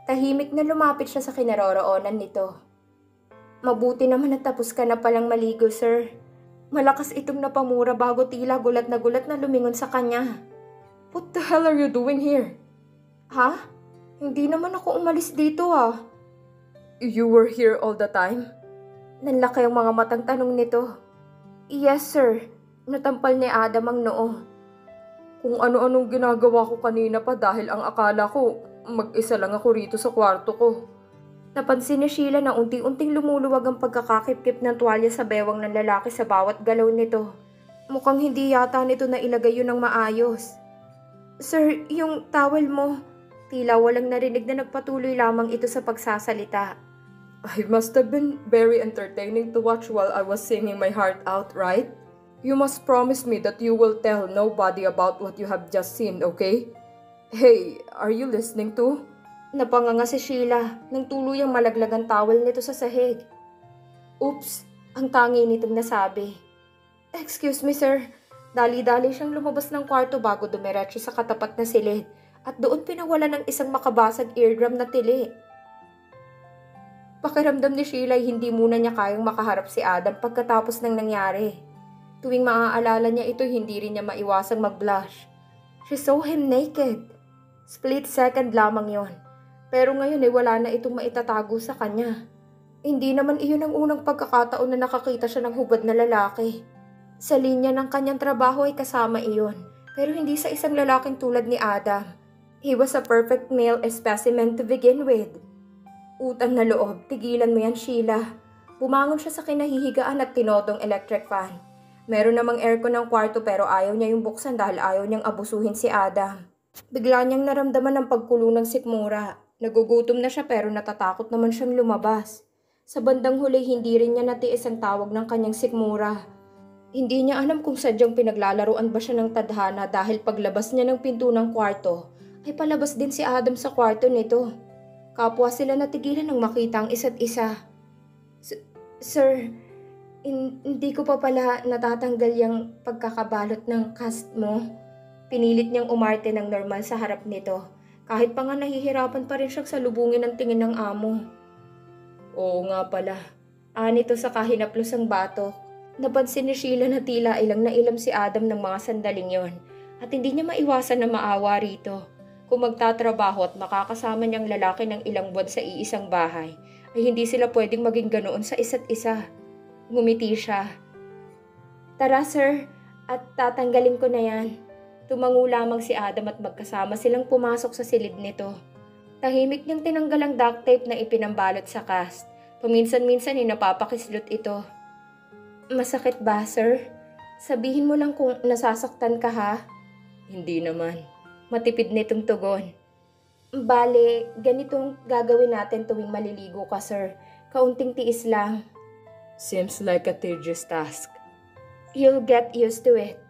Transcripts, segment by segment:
Tahimik na lumapit siya sa kinaroroonan nito. Mabuti naman na tapos ka na palang maligo, sir. Malakas itong napamura bago tila gulat na lumingon sa kanya. What the hell are you doing here? Ha? Hindi naman ako umalis dito ah. You were here all the time? Nanlaki ang mga matang tanong nito. Yes, sir. Natampal ni Adam ang noo. Kung ano-anong ginagawa ko kanina pa dahil ang akala ko mag-isa lang ako rito sa kwarto ko. Napansin ni Sheila na unti-unting lumuluwag ang pagkakakip-kip ng tuwalya sa bewang ng lalaki sa bawat galaw nito. Mukhang hindi yata nito na ilagay yun ng maayos. Sir, yung towel mo. Tila walang narinig na nagpatuloy lamang ito sa pagsasalita. I must have been very entertaining to watch while I was singing my heart out, right? You must promise me that you will tell nobody about what you have just seen, okay? Hey, are you listening to? Napanganga si Sheila nang tuluyang malaglag ang towel nito sa sahig. Oops, ang tangi nitong nasabi. Excuse me, sir. Dali-dali siyang lumabas ng kwarto bago dumiretso sa katapat na silid at doon pinawala ng isang makabasag eardrum na tili. Pakiramdam ni Sheila ay hindi muna niya kayang makaharap si Adam pagkatapos ng nangyari. Tuwing maaalala niya ito, hindi rin niya maiwasang mag-blush. She saw him naked. Split second lamang yon. Pero ngayon ay wala na itong maitatago sa kanya. Hindi naman iyon ang unang pagkakataon na nakakita siya ng hubad na lalaki. Sa linya ng kanyang trabaho ay kasama iyon, pero hindi sa isang lalaking tulad ni Adam. He was a perfect male specimen to begin with. Utang na loob, tigilan mo yan, Sheila. Bumangon siya sa kinahihigaan at tinodong electric fan. Meron namang aircon ng kwarto pero ayaw niya yung buksan dahil ayaw niyang abusuhin si Adam. Bigla niyang naramdaman ang pagkulo ng sikmura. Nagugutom na siya pero natatakot naman siyang lumabas. Sa bandang huli hindi rin niya natiis ang tawag ng kanyang sikmura. Hindi niya alam kung sadyang pinaglalaruan ba siya ng tadhana dahil paglabas niya ng pinto ng kwarto ay palabas din si Adam sa kwarto nito. Kapwa sila natigilan nang makita ang isa't isa. Sir, hindi ko pa pala natatanggal yung pagkakabalot ng cast mo. Pinilit niyang umarte ng normal sa harap nito. Kahit pa nga nahihirapan pa rin siyang salubungin ang tingin ng amo. Oo nga pala. Anito sa kahinaplos ang batok. Napansin ni Sheila na tila ilang na ilam si Adam ng mga sandaling yon. At hindi niya maiwasan na maawa rito. Kung magtatrabaho at makakasama niyang lalaki ng ilang buwan sa iisang bahay, ay hindi sila pwedeng maging ganoon sa isa't isa. Ngumiti siya. Tara sir, at tatanggalin ko na yan. Tumango lamang si Adam at magkasama silang pumasok sa silid nito. Tahimik niyang tinanggal ang duct tape na ipinambalot sa cast. Paminsan-minsan ay napapakislot ito. Masakit ba, sir? Sabihin mo lang kung nasasaktan ka ha? Hindi naman. Matipid nitong tugon. Bale, ganitong gagawin natin tuwing maliligo ka, sir. Kaunting tiis lang. Seems like a tedious task. You'll get used to it.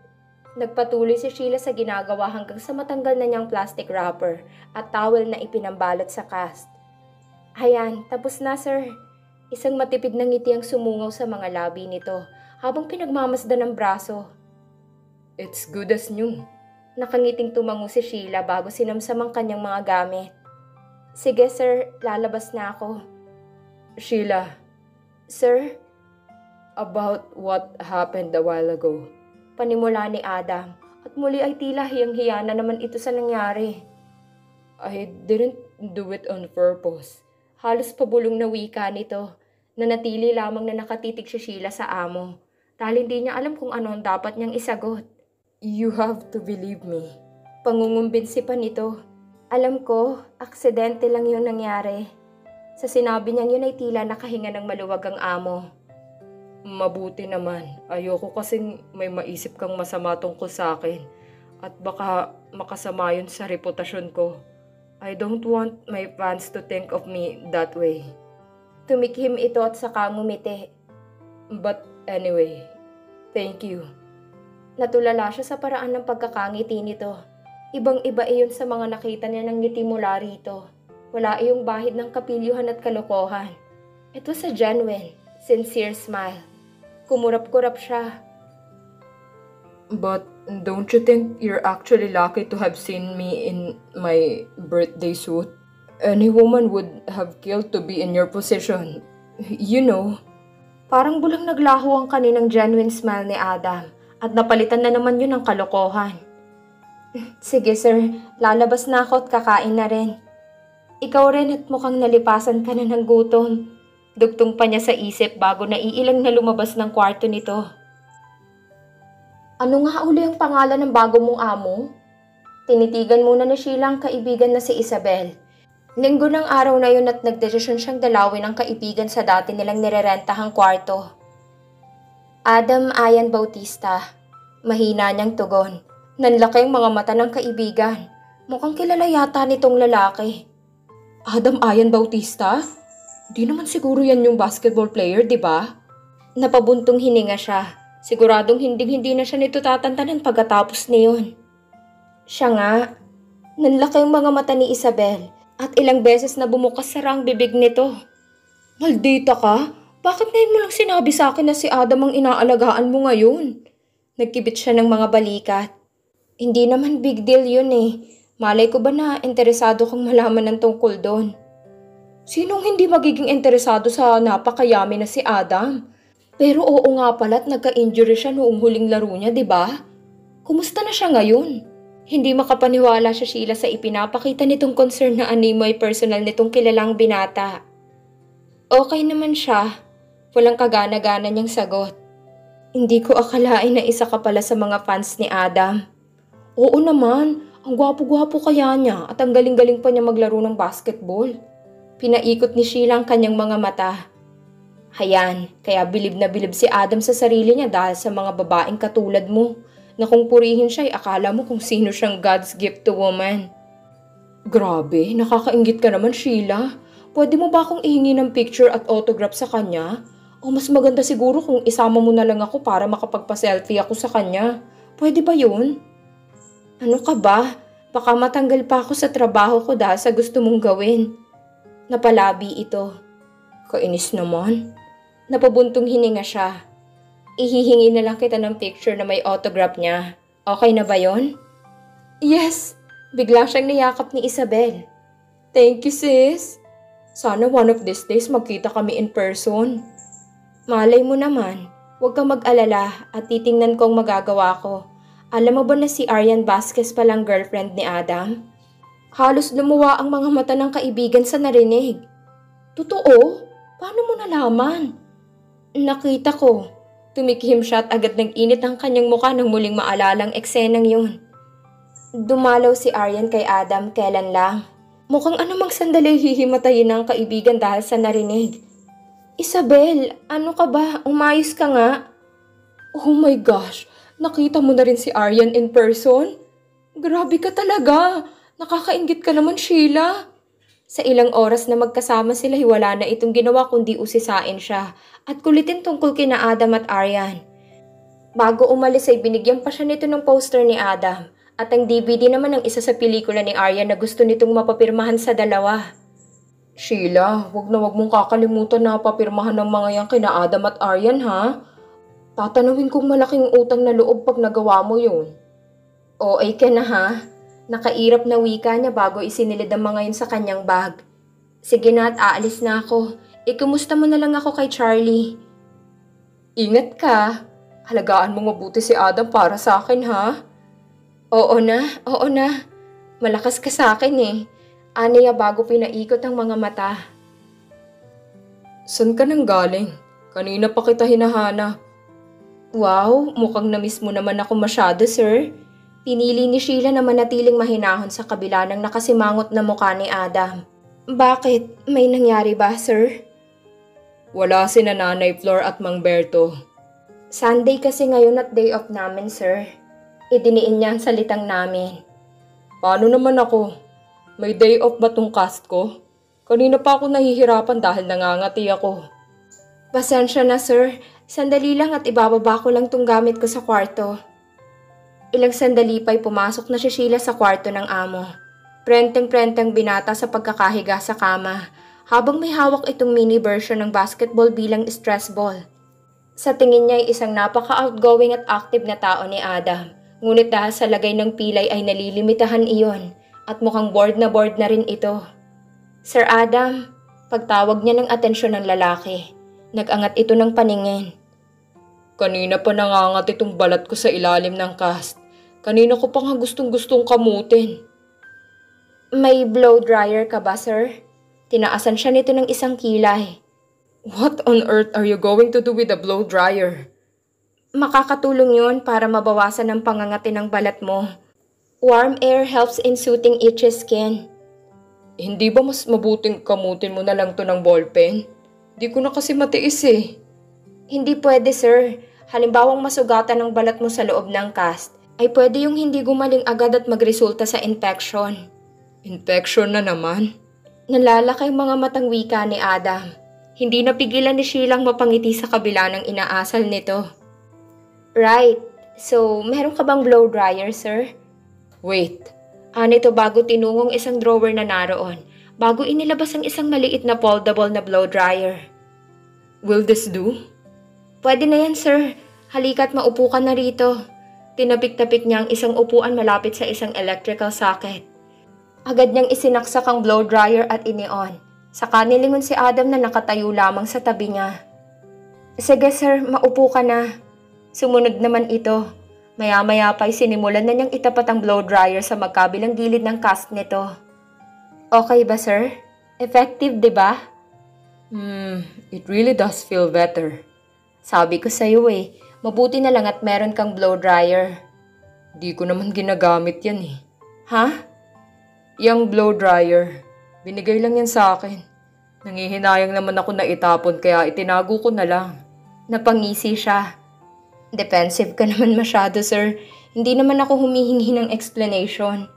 Nagpatuloy si Sheila sa ginagawa hanggang sa matanggal na niyang plastic wrapper at towel na ipinambalot sa cast. Ayan, tapos na sir. Isang matipid na ngiti ang sumungaw sa mga labi nito habang pinagmamasdan ng braso. It's good as new. Nakangiting tumango si Sheila bago sinamsam ang kanyang mga gamit. Sige sir, lalabas na ako. Sheila. Sir? About what happened a while ago. Panimula ni Adam at muli ay tila hiyang-hiya na naman ito sa nangyari. I didn't do it on purpose. Halos pabulong na wika nito. Nanatili lamang na nakatitig si Sheila sa amo dahil hindi niya alam kung ano ang dapat niyang isagot. You have to believe me. Pangungumbinsi pa nito. Alam ko, aksidente lang yung nangyari. Sa sinabi niyang yun ay tila nakahinga ng maluwag ang amo. Mabuti naman. Ayoko kasing may maisip kang masama tungkol sa akin. At baka makasama yun sa reputasyon ko. I don't want my fans to think of me that way. Tumikhim ito at saka ngumiti. But anyway, thank you. Natulala siya sa paraan ng pagkakangiti nito. Ibang-iba iyon sa mga nakita niya ng ngiti mula rito. Wala iyong bahid ng kapilyuhan at kalokohan. It was a genuine, sincere smile. Kumurap-kurap siya. But don't you think you're actually lucky to have seen me in my birthday suit? Any woman would have killed to be in your position. You know. Parang bulang naglaho ang kaninang genuine smile ni Adam at napalitan na naman yun ng kalokohan. Sige sir, lalabas na ako at kakain na rin. Ikaw rin at mukhang nalipasan ka na ng gutom. Dugtong pa niya sa isip bago naiilang na lumabas ng kwarto nito. Ano nga uli ang pangalan ng bago mong amo? Tinitigan muna ni Sheila ang kaibigan na si Isabel. Linggo ng araw na yun at nagdesisyon siyang dalawin ang kaibigan sa dati nilang nirerentahang kwarto. Adam Ian Bautista. Mahina niyang tugon. Nanlaki ang mga mata ng kaibigan. Mukhang kilala yata nitong lalaki. Adam Ian Bautista? Di naman siguro yan yung basketball player, di ba? Napabuntong hininga siya. Siguradong hindi na siya nito tatantanan pagkatapos niyon. Siya nga. Nanlaki ang mga mata ni Isabel. At ilang beses na bumukas sara ang bibig nito. Maldita ka? Bakit ngayon mo lang sinabi sa akin na si Adam ang inaalagaan mo ngayon? Nagkibit siya ng mga balikat. Hindi naman big deal yun eh. Malay ko ba na interesado kang malaman ng tungkol doon? Sinong hindi magiging interesado sa napakayami na si Adam? Pero oo nga pala at nagka-injury siya noong huling laro niya, di ba? Kumusta na siya ngayon? Hindi makapaniwala siya Sheila sa ipinapakita nitong concern na animoy personal nitong kilalang binata. Okay naman siya. Walang kagana-gana niyang sagot. Hindi ko akalain na isa ka pala sa mga fans ni Adam. Oo naman, ang gwapo-gwapo kaya niya at ang galing-galing pa niya maglaro ng basketball. Pinaikot ni Sheila ang kanyang mga mata. Hayan, kaya bilib na bilib si Adam sa sarili niya dahil sa mga babaeng katulad mo. Na kung purihin siya ay akala mo kung sino siyang God's gift to woman. Grabe, nakakainggit ka naman Sheila. Pwede mo ba akong ihingi ng picture at autograph sa kanya? O mas maganda siguro kung isama mo na lang ako para makapagpa-selfie ako sa kanya. Pwede ba yun? Ano ka ba? Baka matanggal pa ako sa trabaho ko dahil sa gusto mong gawin. Napalabi ito. Kainis naman. Napabuntong hininga siya. Ihihingi na lang kita ng picture na may autograph niya. Okay na ba yon? Yes! Bigla siyang niyakap ni Isabel. Thank you sis! Sana one of these days magkita kami in person. Malay mo naman, huwag kang mag-alala at titingnan ko ang magagawa ko. Alam mo ba na si Arian Vasquez palang girlfriend ni Adam? Halos lumuwa ang mga mata ng kaibigan sa narinig. Totoo? Paano mo nalaman? Nakita ko. Tumikhim siya at agad ng init ang kanyang mukha nang muling maalalang eksenang yun. Dumalaw si Arian kay Adam kailan lang. Mukhang anumang sandali hihimatayin ang kaibigan dahil sa narinig. Isabel, ano ka ba? Umayos ka nga. Oh my gosh, nakita mo na rin si Arian in person? Grabe ka talaga. Nakakainggit ka naman Sheila. Sa ilang oras na magkasama sila, wala na itong ginawa kundi usisain siya at kulitin tungkol kina Adam at Arian. Bago umalis ay binigyan pa siya nito ng poster ni Adam at ang DVD naman ng isa sa pelikula ni Arian na gusto nitong mapapirmahan sa dalawa. Sheila, wag mong kakalimutan na papirmahan ng mga yan kina Adam at Arian ha? Tatanawin kong malaking utang na loob pag nagawa mo yun. OA ka na ha? Nakairap na wika niya bago isinilid ang mga yun sa kanyang bag. Sige na at aalis na ako. Kumusta mo na lang ako kay Charlie. Ingat ka. Halagaan mo mabuti si Adam para sa akin ha? Oo na. Malakas ka sa akin eh. Aniya bago pinaikot ang mga mata. San ka nang galing? Kanina pa kita hinahanap. Wow, mukhang na-miss mo naman ako masyado sir. Pinili ni Sheila na manatiling mahinahon sa kabila ng nakasimangot na mukha ni Adam. Bakit? May nangyari ba, sir? Wala si Nanay Flor at Mang Berto. Sunday kasi ngayon at day off namin, sir. Idiniin niya ang salitang namin. Paano naman ako? May day off ba tong cast ko? Kanina pa ako nahihirapan dahil nangangati ako. Pasensya na, sir. Sandali lang at ibababa ko lang tong gamit ko sa kwarto. Ilang sandali pa'y pumasok na si Sheila sa kwarto ng amo. Prenteng-prenteng binata sa pagkakahiga sa kama, habang may hawak itong mini version ng basketball bilang stress ball. Sa tingin niya ay isang napaka-outgoing at active na tao ni Adam, ngunit dahil sa lagay ng pilay ay nalilimitahan iyon, at mukhang bored na rin ito. Sir Adam, pagtawag niya ng atensyon ng lalaki, nag-angat ito ng paningin. Kanina pa nangangat itong balat ko sa ilalim ng cast. Kanina ko pa nga gustong-gustong kamutin. May blow dryer ka ba, sir? Tinaasan siya nito ng isang kilay. What on earth are you going to do with a blow dryer? Makakatulong yun para mabawasan ang pangangati ng balat mo. Warm air helps in soothing itchy skin. Hindi ba mas mabuting kamutin mo na lang to ng ballpen? Di ko na kasi matiis eh. Hindi pwede, sir. Halimbawang masugatan ng balat mo sa loob ng cast, ay pwede yung hindi gumaling agad at magresulta sa infection. Infection na naman? Nalalaki ang mga matang wika ni Adam. Hindi napigilan ni Sheilang mapangiti sa kabila ng inaasal nito. Right. So, meron ka bang blow dryer, sir? Wait. Nito bago tinungong isang drawer na naroon, bago inilabas ang isang maliit na foldable na blow dryer. Will this do? Pwede na yan, sir. Halika't maupo ka na rito. Tinapik-tapik niya ang isang upuan malapit sa isang electrical socket. Agad niyang isinaksak ang blow dryer at ini-on. Saka nilingon si Adam na nakatayo lamang sa tabi niya. Sige, sir, maupo ka na. Sumunod naman ito. Maya-maya pa'y sinimulan na niyang itapat ang blow dryer sa magkabilang gilid ng cast nito. Okay ba, sir? Effective, di ba? It really does feel better. Sabi ko sa'yo eh, mabuti na lang at meron kang blow dryer. Di ko naman ginagamit yan eh. Ha? Yang blow dryer, binigay lang yan sa akin. Nangihinayang naman ako na itapon kaya itinago ko na lang. Napangisi siya. Defensive ka naman masyado, sir. Hindi naman ako humihingi ng explanation.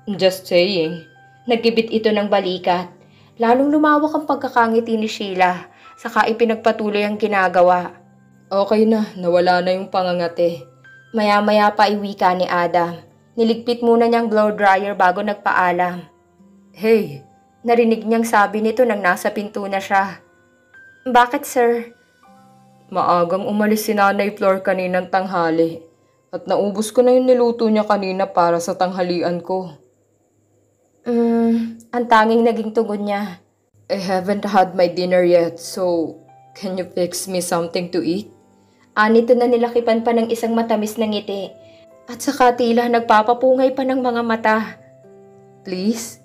Just saying. Nagkibit ito ng balikat. Lalong lumawak ang pagkakangiti ni Sheila. Saka ipinagpatuloy ang ginagawa. Okay na, nawala na yung pangangati. Maya-maya pa ay wika ni Adam. Niligpit muna niyang blow dryer bago nagpaalam. Hey! Narinig niyang sabi nito nang nasa pinto na siya. Bakit, sir? Maagang umalis si Nanay Flor kaninang tanghali. At naubos ko na yung niluto niya kanina para sa tanghalian ko. Ang tanging naging tugon niya. I haven't had my dinner yet, so can you fix me something to eat? Nito na nilakipan pa ng isang matamis na ngiti. At saka tila nagpapapungay pa ng mga mata. Please?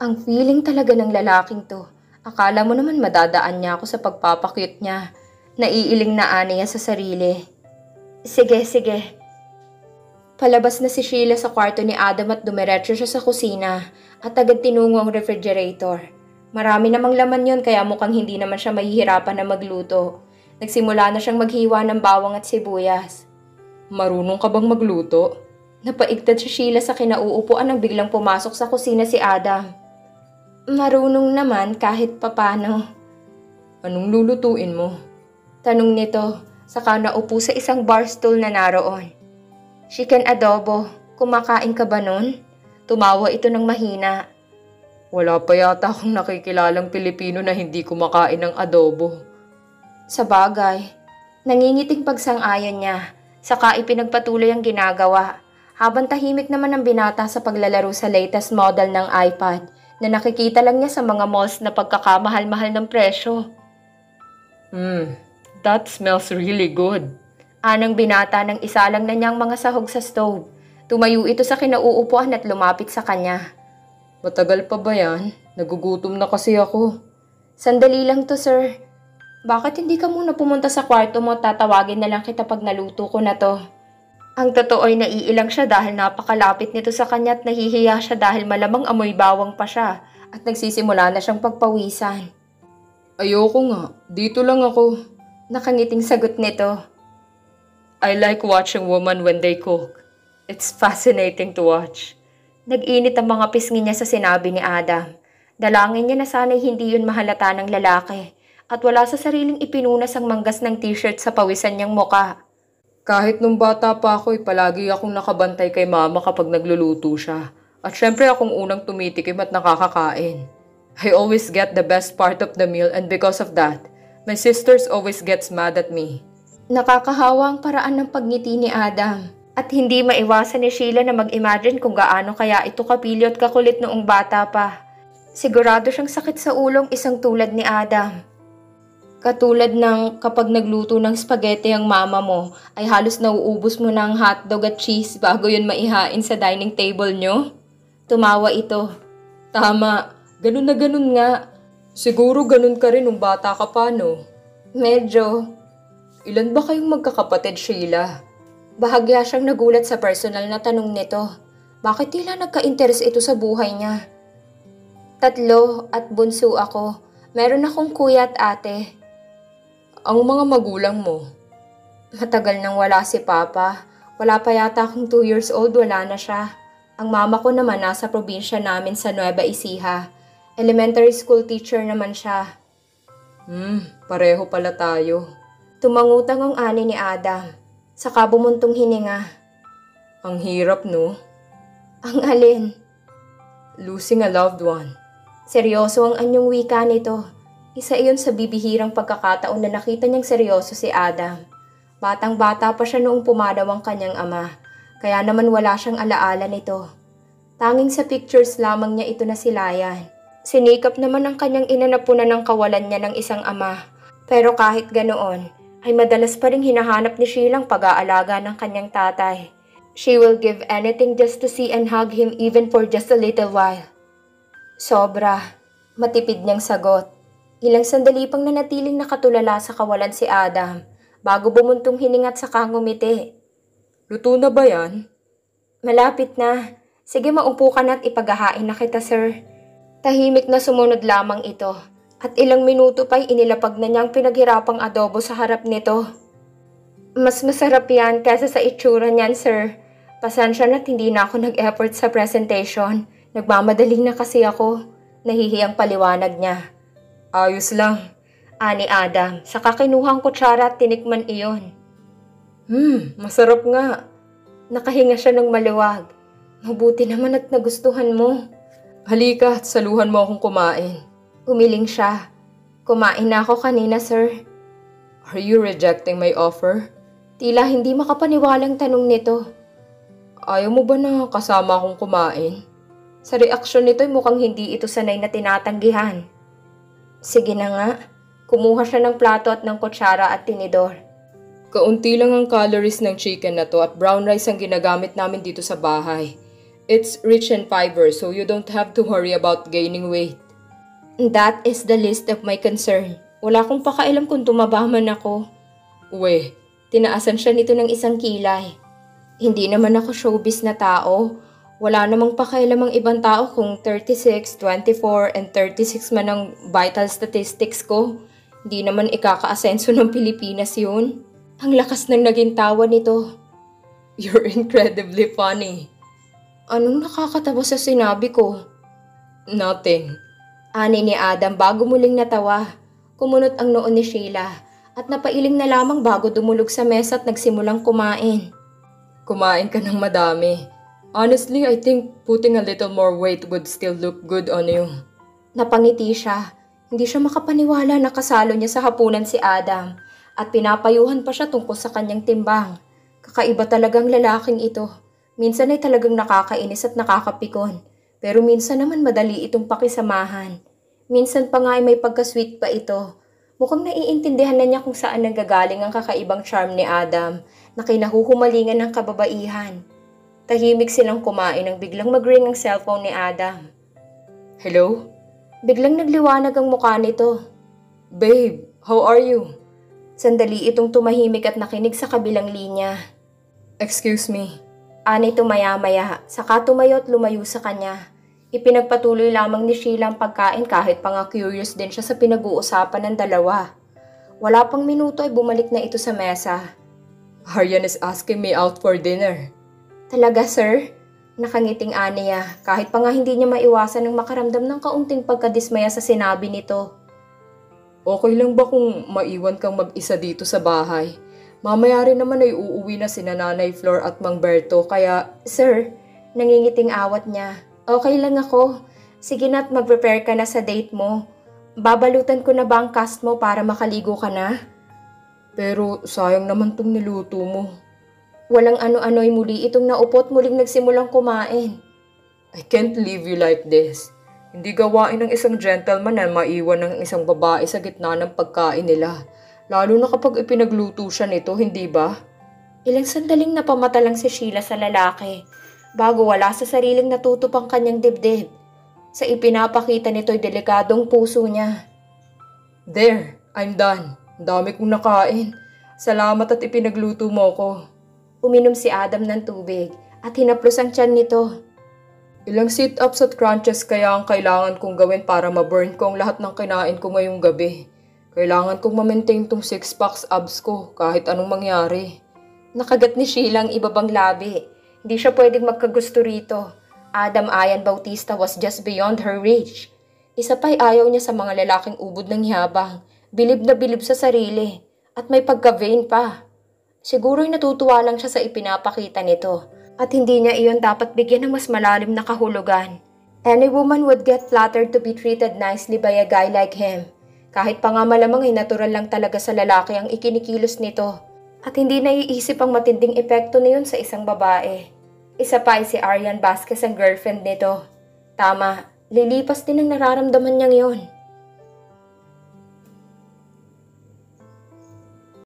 Ang feeling talaga ng lalaking to. Akala mo naman madadaan niya ako sa pagpapakyut niya. Naiiling na niya sa sarili. Sige, sige. Palabas na si Sheila sa kwarto ni Adam at dumiretso siya sa kusina at agad tinungo ang refrigerator. Marami namang laman yon kaya mukhang hindi naman siya mahihirapan na magluto. Nagsimula na siyang maghiwa ng bawang at sibuyas. Marunong ka bang magluto? Napaigtad si Sheila sa kinauupuan nang biglang pumasok sa kusina si Adam. Marunong naman kahit papano. Anong lulutuin mo? Tanong nito, saka naupo sa isang bar stool na naroon. Chicken adobo, kumakain ka ba nun? Tumawa ito ng mahina. Wala pa yata akong nakikilalang Pilipino na hindi kumakain ng adobo. Sa bagay, nangingiting pagsang-ayon niya, saka ipinagpatuloy ang ginagawa, habang tahimik naman ang binata sa paglalaro sa latest model ng iPad na nakikita lang niya sa mga malls na pagkakamahal-mahal ng presyo. That smells really good. Anang binata ng isa lang na niyang mga sahog sa stove. Tumayo ito sa kinauupuan at lumapit sa kanya. Matagal pa ba yan? Nagugutom na kasi ako. Sandali lang to, sir. Bakit hindi ka muna pumunta sa kwarto mo at tatawagin na lang kita pag naluto ko na to? Ang totoo ay naiilang siya dahil napakalapit nito sa kanya at nahihiya siya dahil malamang amoy bawang pa siya at nagsisimula na siyang pagpawisan. Ayoko nga. Dito lang ako. Nakangiting sagot nito. I like watching women when they cook. It's fascinating to watch. Nag-init ang mga pisngi niya sa sinabi ni Adam. Dalangin niya na sana'y hindi yun mahalata ng lalaki at wala sa sariling ipinunas ang manggas ng t-shirt sa pawisan niyang muka. Kahit nung bata pa ako, palagi akong nakabantay kay mama kapag nagluluto siya. At syempre akong unang tumitikim at nakakakain. I always get the best part of the meal and because of that, my sisters always gets mad at me. Nakakahawa ang paraan ng pagngiti ni Adam. At hindi maiwasan ni Sheila na mag-imagine kung gaano kaya ito kapilyo at kakulit noong bata pa. Sigurado siyang sakit sa ulong isang tulad ni Adam. Katulad ng kapag nagluto ng spaghetti ang mama mo, ay halos nauubos mo na ang hotdog at cheese bago yun maihain sa dining table nyo? Tumawa ito. Tama, ganun na ganun nga. Siguro ganun ka rin nung bata ka pa, no? Medyo. Ilan ba kayong magkakapatid, Sheila? Bahagya siyang nagulat sa personal na tanong nito. Bakit tila nagka-interes ito sa buhay niya? 3 at bunso ako. Meron akong kuya at ate. Ang mga magulang mo? Matagal nang wala si Papa. Wala pa yata akong 2 years old, wala na siya. Ang mama ko naman nasa probinsya namin sa Nueva Ecija. Elementary school teacher naman siya. Pareho pala tayo. Tumangutang ang ani ni Adam. Saka bumuntong hininga. Ang hirap, no? Ang alin? Losing a loved one. Seryoso ang anyong wika nito. Isa iyon sa bibihirang pagkakataon na nakita niyang seryoso si Adam. Batang-bata pa siya noong pumanaw ang kanyang ama, kaya naman wala siyang alaala nito. Tanging sa pictures lamang niya ito nasilayan. Sinikap naman ang kanyang ina na punan ng kawalan niya ng isang ama. Pero kahit ganoon, ay madalas pa rin hinahanap ni Sheila ang pag-aalaga ng kanyang tatay. She will give anything just to see and hug him even for just a little while. Sobra. Matipid niyang sagot. Ilang sandali pang nanatiling nakatulala sa kawalan si Adam bago bumuntong hiningat sa ngumiti. Luto na ba yan? Malapit na. Sige, maupo ka na at ipaghahain na kita, sir. Tahimik na sumunod lamang ito at ilang minuto pa'y inilapag na niyang pinaghirapang adobo sa harap nito. Mas masarap yan kaysa sa itsura niyan, sir. Pasensya na't hindi na ako nag-effort sa presentation. Nagmamadaling na kasi ako. Nahihiyang paliwanag niya. Ayos lang. Ani Adam, saka kinuhang kutsara at tinikman iyon. Masarap nga. Nakahinga siya ng maluwag. Mabuti naman at nagustuhan mo. Halika at saluhan mo akong kumain. Umiling siya. Kumain na ako kanina, sir. Are you rejecting my offer? Tila hindi makapaniwalang tanong nito. Ayaw mo ba na kasama akong kumain? Sa reaksyon nito'y mukhang hindi ito sanay na tinatanggihan. Sige na nga. Kumuha siya ng plato at ng kutsara at tinidor. Kaunti lang ang calories ng chicken na to at brown rice ang ginagamit namin dito sa bahay. It's rich in fiber so you don't have to worry about gaining weight. That is the least of my concern. Wala akong pakailam kung tumaba man ako. Tinaasan siya nito ng isang kilay. Hindi naman ako showbiz na tao. Wala namang pakailam ang ibang tao kung 36, 24, and 36 man ang vital statistics ko. Hindi naman ikaka-asenso ng Pilipinas yun. Ang lakas ng naging tawa nito. You're incredibly funny. Anong nakakatawa sa sinabi ko? Nothing. Ani ni Adam bago muling natawa. Kumunot ang noon ni Sheila at napailing na lamang bago dumulog sa mesa at nagsimulang kumain. Kumain ka ng madami. Honestly, I think putting a little more weight would still look good on you. Napangiti siya. Hindi siya makapaniwala na kasalo niya sa hapunan si Adam at pinapayuhan pa siya tungkol sa kanyang timbang. Kakaiba talagang lalaking ito. Minsan ay talagang nakakainis at nakakapikon. Pero minsan naman madali itong pakisamahan. Minsan pa nga ay may pagka-sweet pa ito. Mukhang naiintindihan na niya kung saan nanggagaling ang kakaibang charm ni Adam na kinahuhumalingan ng kababaihan. Tahimik silang kumain nang biglang mag-ring ang cellphone ni Adam. Hello? Biglang nagliwanag ang mukha nito. Babe, how are you? Sandali itong tumahimik at nakinig sa kabilang linya. Excuse me. Ani tumaya-maya, saka tumayo at lumayo sa kanya. Ipinagpatuloy lamang ni Sheila ang pagkain kahit pa nga curious din siya sa pinag-uusapan ng dalawa. Wala pang minuto ay bumalik na ito sa mesa. Aryan is asking me out for dinner. Talaga, sir? Nakangiting Aniya kahit pa nga hindi niya maiwasan ng makaramdam ng kaunting pagkadismaya sa sinabi nito. Okay lang ba kung maiwan kang mag-isa dito sa bahay? Mamaya rin naman ay uuwi na sina Nanay Flor at Mang Berto kaya... Sir, nangingiting awat niya. Okay lang ako. Sige na't mag-prepare ka na sa date mo. Babalutan ko na ba ang cast mo para makaligo ka na? Pero sayang naman tong niluto mo. Walang ano-ano'y muli itong naupot muling nagsimulang kumain. I can't leave you like this. Hindi gawain ng isang gentleman na maiwan ng isang babae sa gitna ng pagkain nila. Lalo na kapag ipinagluto siya nito, hindi ba? Ilang sandaling napamata lang si Sheila sa lalaki bago wala sa sariling natutop ang kanyang dibdib. Sa ipinapakita nito'y delikadong puso niya. There, I'm done. Ang dami kong nakain. Salamat at ipinagluto mo ko. Uminom si Adam ng tubig at hinaplos ang tiyan nito. Ilang sit-ups at crunches kaya ang kailangan kong gawin para ma-burn ko ang lahat ng kinain ko ngayong gabi. Kailangan kong ma-maintain tong 6-pack abs ko kahit anong mangyari. Nakagat ni Sheila ang ibabang labi. Hindi siya pwedeng magkagusto rito. Adam Ayan Bautista was just beyond her reach. Isa pa'y ayaw niya sa mga lalaking ubod ng yabang, bilib na bilib sa sarili, at may pagka-vain pa. Siguro'y natutuwa lang siya sa ipinapakita nito. At hindi niya iyon dapat bigyan ng mas malalim na kahulugan. Any woman would get flattered to be treated nicely by a guy like him. Kahit pa nga malamang ay natural lang talaga sa lalaki ang ikinikilos nito. At hindi naiisip ang matinding epekto na yun sa isang babae. Isa pa ay si Arian Vasquez ang girlfriend nito. Tama, lilipas din ang nararamdaman niyang yun.